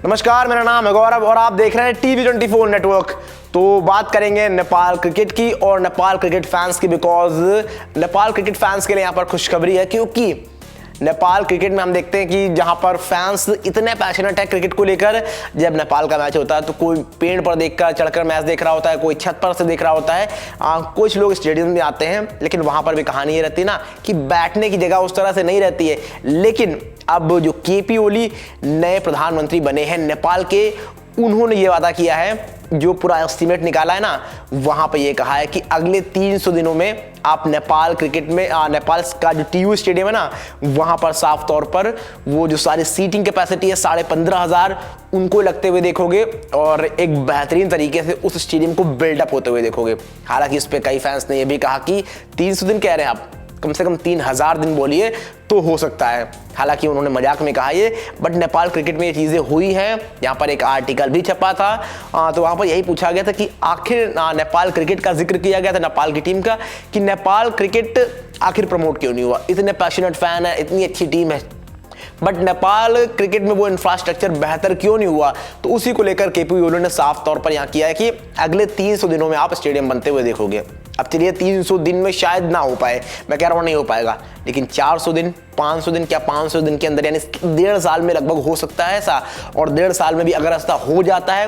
नमस्कार, मेरा नाम है गौरव और आप देख रहे हैं TV24 नेटवर्क। तो बात करेंगे नेपाल क्रिकेट की और नेपाल क्रिकेट फैंस की, बिकॉज नेपाल क्रिकेट फैंस के लिए यहाँ पर खुशखबरी है, क्योंकि नेपाल क्रिकेट में हम देखते हैं कि जहां पर फैंस इतने पैशनेट है क्रिकेट को लेकर, जब नेपाल का मैच होता है तो कोई पेड़ पर देखकर चढ़कर मैच देख रहा होता है, कोई छत पर से देख रहा होता है, कुछ लोग स्टेडियम में आते हैं, लेकिन वहां पर भी कहानी ये रहती है ना कि बैठने की जगह उस तरह से नहीं रहती है। लेकिन अब जो केपी ओली नए प्रधानमंत्री बने हैं नेपाल के, उन्होंने ये वादा किया है, जो पूरा एस्टीमेट निकाला है ना, वहां पे ये कहा है कि अगले 300 दिनों में आप नेपाल क्रिकेट में नेपाल का जो टीयू स्टेडियम है ना, वहां पर साफ तौर पर वो जो सारी सीटिंग कैपेसिटी है 15,500 उनको लगते हुए देखोगे और एक बेहतरीन तरीके से उस स्टेडियम को बिल्डअप होते हुए देखोगे। हालांकि इस पे कई फैंस ने यह भी कहा कि 300 दिन कह रहे हैं आप, कम से कम 3,000 दिन बोलिए तो हो सकता है। हालांकि उन्होंने मजाक में कहा ये, बट नेपाल क्रिकेट में ये चीज़ें हुई हैं। यहाँ पर एक आर्टिकल भी छपा था, तो वहाँ पर यही पूछा गया था कि आखिर नेपाल क्रिकेट का जिक्र किया गया था नेपाल की टीम का, कि नेपाल क्रिकेट आखिर प्रमोट क्यों नहीं हुआ। इतने पैशनेट फैन है, इतनी अच्छी टीम है, बट नेपाल क्रिकेट में वो इंफ्रास्ट्रक्चर बेहतर क्यों नहीं हुआ। तो उसी को लेकर केपी ओली ने साफ तौर पर यहाँ किया है कि अगले 300 दिनों में आप स्टेडियम बनते हुए देखोगे। अब चलिए 300 दिन में शायद ना हो पाए, मैं कह रहा हूँ नहीं हो पाएगा, लेकिन 400 दिन, 500 दिन, क्या 500 दिन के अंदर, यानी 1.5 साल में लगभग हो सकता है ऐसा। और 1.5 साल में भी अगर ऐसा हो जाता है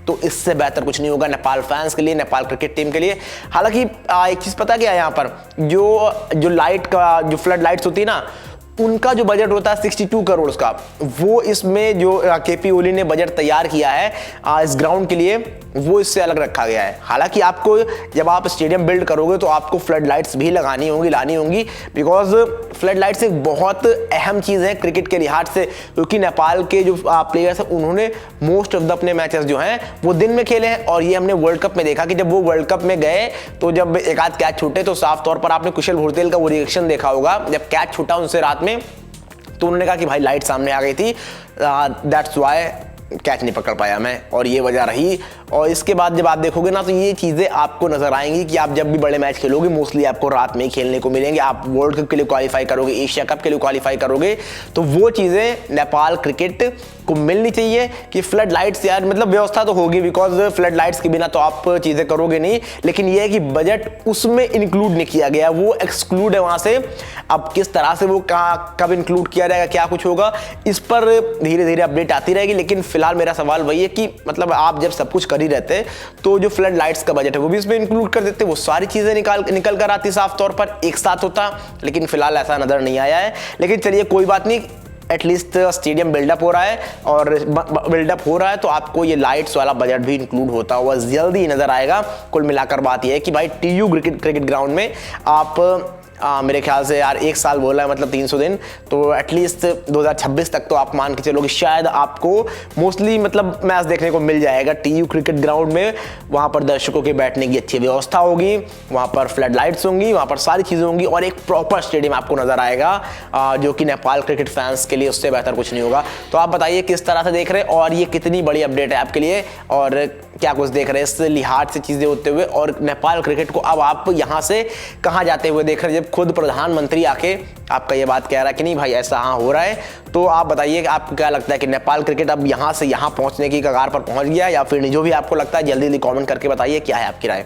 तो इससे बेहतर कुछ नहीं होगा नेपाल फैंस के लिए, नेपाल क्रिकेट टीम के लिए। हालांकि एक चीज़ पता क्या है, यहाँ पर जो लाइट का जो फ्लड लाइट्स होती है ना, उनका जो बजट होता है 62 करोड़ का, वो इसमें जो केपी ओली ने बजट तैयार किया है इस ग्राउंड के लिए, वो इससे अलग रखा गया है। हालांकि आपको जब आप स्टेडियम बिल्ड करोगे तो आपको फ्लड लाइट्स भी लगानी होंगी, लानी होंगी, बिकॉज फ्लड लाइट्स एक बहुत अहम चीज़ है क्रिकेट के लिहाज से, क्योंकि नेपाल के जो प्लेयर्स हैं उन्होंने मोस्ट ऑफ द अपने मैचेस जो हैं वो दिन में खेले हैं। और ये हमने वर्ल्ड कप में देखा कि जब वो वर्ल्ड कप में गए तो जब एक आध कैच छूटे तो साफ तौर पर आपने कुशल भुरतेल का वो रिएक्शन देखा होगा, जब कैच छूटा उनसे रात में, तो उन्होंने कहा कि भाई लाइट सामने आ गई थी, दैट्स व्हाई कैच नहीं पकड़ पाया मैं, और ये वजह रही। और इसके बाद जब आप देखोगे ना तो ये चीज़ें आपको नजर आएंगी कि आप जब भी बड़े मैच खेलोगे मोस्टली आपको रात में ही खेलने को मिलेंगे। आप वर्ल्ड कप के लिए क्वालिफाई करोगे, एशिया कप के लिए क्वालिफाई करोगे, तो वो चीज़ें नेपाल क्रिकेट को मिलनी चाहिए कि फ्लड लाइट्स, यार मतलब व्यवस्था तो होगी, बिकॉज फ्लड लाइट्स के बिना तो आप चीज़ें करोगे नहीं, लेकिन ये है कि बजट उसमें इंक्लूड नहीं किया गया, वो एक्सक्लूड है वहाँ से। अब किस तरह से वो कब इंक्लूड किया जाएगा, क्या कुछ होगा, इस पर धीरे धीरे अपडेट आती रहेगी। लेकिन फिलहाल मेरा सवाल वही है कि मतलब आप जब सब कुछ कर ही रहते तो जो फ्लड लाइट्स का बजट है वो भी इसमें इंक्लूड कर देते, वो सारी चीजें निकल कर आती साफ तौर पर एक साथ होता। लेकिन फिलहाल ऐसा नजर नहीं आया है। लेकिन चलिए कोई बात नहीं, एटलीस्ट स्टेडियम बिल्डअप हो रहा है, और बिल्डअप हो रहा है तो आपको ये लाइट्स वाला बजट भी इंक्लूड होता हुआ जल्दी नजर आएगा। कुल मिलाकर बात यह है कि भाई टीयू क्रिकेट ग्राउंड में आप मेरे ख्याल से यार 1 साल बोला है, मतलब 300 दिन, तो एटलीस्ट 2026 तक तो आप मान के चलो कि शायद आपको मोस्टली मतलब मैच देखने को मिल जाएगा टीयू क्रिकेट ग्राउंड में। वहाँ पर दर्शकों के बैठने की अच्छी व्यवस्था होगी, वहाँ पर फ्लड लाइट्स होंगी, वहाँ पर सारी चीज़ें होंगी, और एक प्रॉपर स्टेडियम आपको नजर आएगा, जो कि नेपाल क्रिकेट फैंस के लिए उससे बेहतर कुछ नहीं होगा। तो आप बताइए किस तरह से देख रहे हैं, और ये कितनी बड़ी अपडेट है आपके लिए, और क्या कुछ देख रहे हैं इस लिहाज से चीज़ें होते हुए, और नेपाल क्रिकेट को अब आप यहाँ से कहाँ जाते हुए देख रहे हैं, जब खुद प्रधानमंत्री आके आपका ये बात कह रहा है कि नहीं भाई ऐसा हाँ हो रहा है। तो आप बताइए कि आपको क्या लगता है कि नेपाल क्रिकेट अब यहाँ से यहाँ पहुँचने की कगार पर पहुँच गया, या फिर नहीं, जो भी आपको लगता है जल्दी जल्दी कमेंट करके बताइए क्या है आपकी राय।